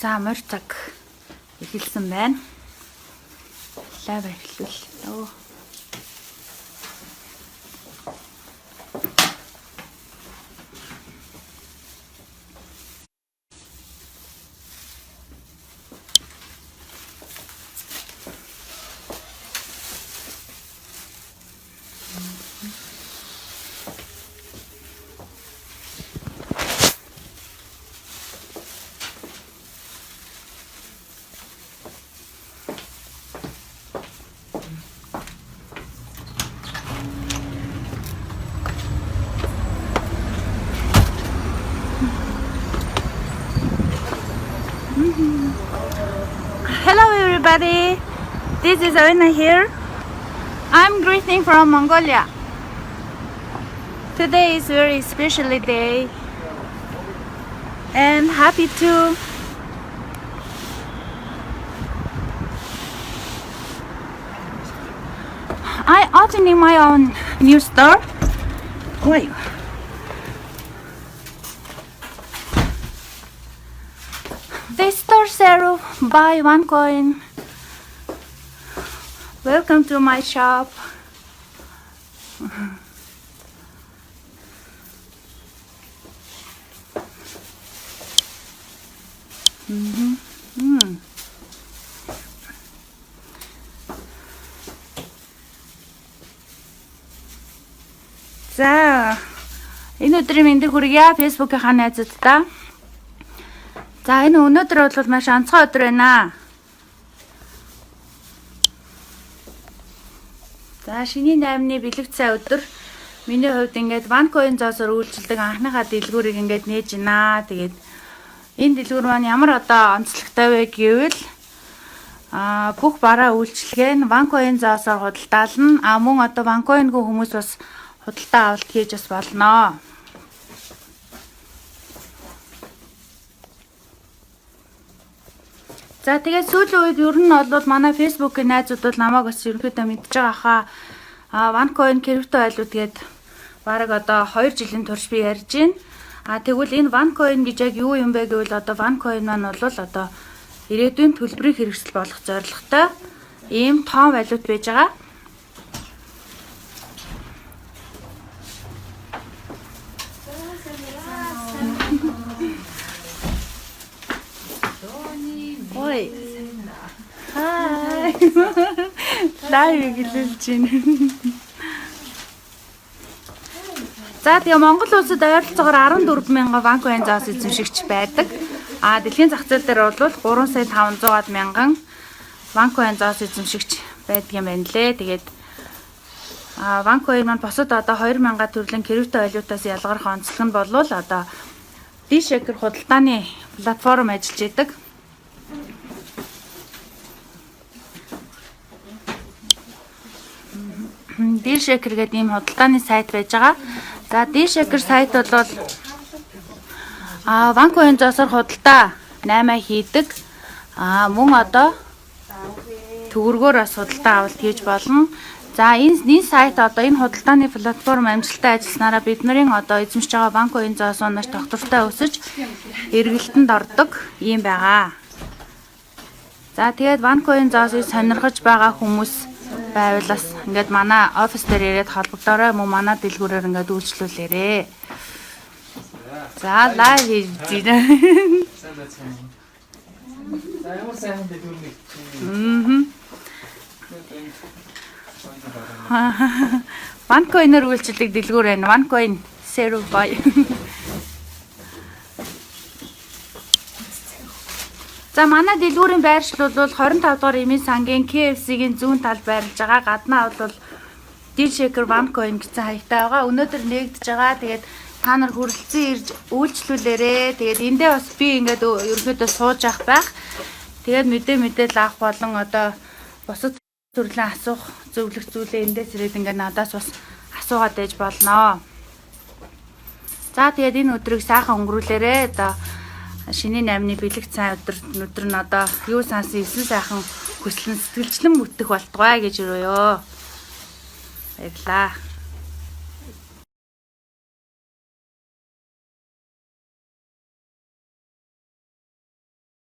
За морь цаг эхэлсэн байна. Лайв эхлүүлээ. Hello everybody, this is Arina here. I'm greeting from Mongolia. Today is very special day and happy to I opening my own new store. Wait. This store sell buy 1 coin. Welcome to my shop. За энэ өдрийн мэндийг хүргье Facebook-ийн найзуудтай. За энэ өнөөдөр бол маш онцгой өдөр байна. За шинийн 8-ны бэлэг цай өдөр миний хувьд ингээд OneCoin зоосоор үйлчилдэг анхныхаа дэлгүүрийг ингээд нээж гинэ. Тэгээд энэ дэлгүүр маань ямар одоо онцлогтой вэ гэвэл бүх бараа үйлчилгээ нь OneCoin зоосоор худалдаална. Мөн одоо OneCoin-гүй хүмүүс бас худалдаа авалт хийж бас болно. За тэгээд сүүлийн үед ер нь бол манай Facebook-ийн найзууд бол намайг бас ерөнхийдөө мэдж байгаа хаа. OneCoin крипто айлууд гээд бараг одоо 2 жилийн турш би ярьж байна. Тэгвэл энэ OneCoin гэж яг юу юм бэ гэвэл одоо OneCoin маань бол одоо ирээдүйн төлбөрийн хэрэгсэл болох зорилготой ийм тоон валют байж байгаа. Ой. Хай. Лайв гэлэлж байна. За тэгээ Монгол улсад ойролцоогоор 14,000 OneCoin зоос эзэмшигч байдаг. Дэлхийн зах зээл дээр бол 3,500,000 OneCoin зоос эзэмшигч байдаг юм байна лээ. Тэгээд OneCoin маань босод одоо 2,000 төрлийн крипто валютаас ялгарх онцлог нь бол одоо D-Shaker худалдааны платформ ажиллаж байдаг. D-Shaker гэдэг ийм худалдааны сайт байж байгаа. За D-Shaker сайт бол OneCoin зоосоор худалдаа 8 хийдэг. Мөн одоо төгрөгөөр бас худалдаа авалт хийж болно. За энэ сайт одоо энэ худалдааны платформ амжилттай ажилласнараа бидний одоо эзэмшиж байгаа OneCoin зоосоноос тогтвортой өсөж эргэлтэнд ордог юм байгаа. За тэгээд OneCoin зоосыг сонирхож байгаа хүмүүс байвал бас ингээд манай офис дээр ирээд холбогдорой, мөн манай дэлгүүрээр ингээд үйлчлүүлээрээ. За лайв хийж байна. За ямар сайн дэлгүүр нэг. OneCoin-оор үйлчилдэг дэлгүүр байна. OneCoin Zero Buy. За манай дэлгүүрийн байршил бол 25 дугаар Эмийн сангийн KFC-гийн зүүн талд байрлаж байгаа. Гаднаа бол D-Shaker OneCoin гэсэн хаягтай байгаа. Өнөөдөр нээгдэж байгаа. Тэгээд та нар хүрэлцэн ирж үйлчлүүлээрээ. Тэгээд эндээ бас би ингээд ерөнхийдөө сууж явах байх. Тэгээд мэдээлэл авах болон одоо бусад төрлийн асуух зөвлөх зүйлээ эндээс ирээд ингээд надаас бас асуугаад байж болно. За тэгээд энэ өдрийг сайхан өнгөрүүлээрээ. Одоо шинийн 8-ны бэлэг цай өдөр нь одоо юу сансан эсэн сайхан хүслэн сэтгэлчлэн бүтэх болтугай гэж өрөөё. Баярлаа.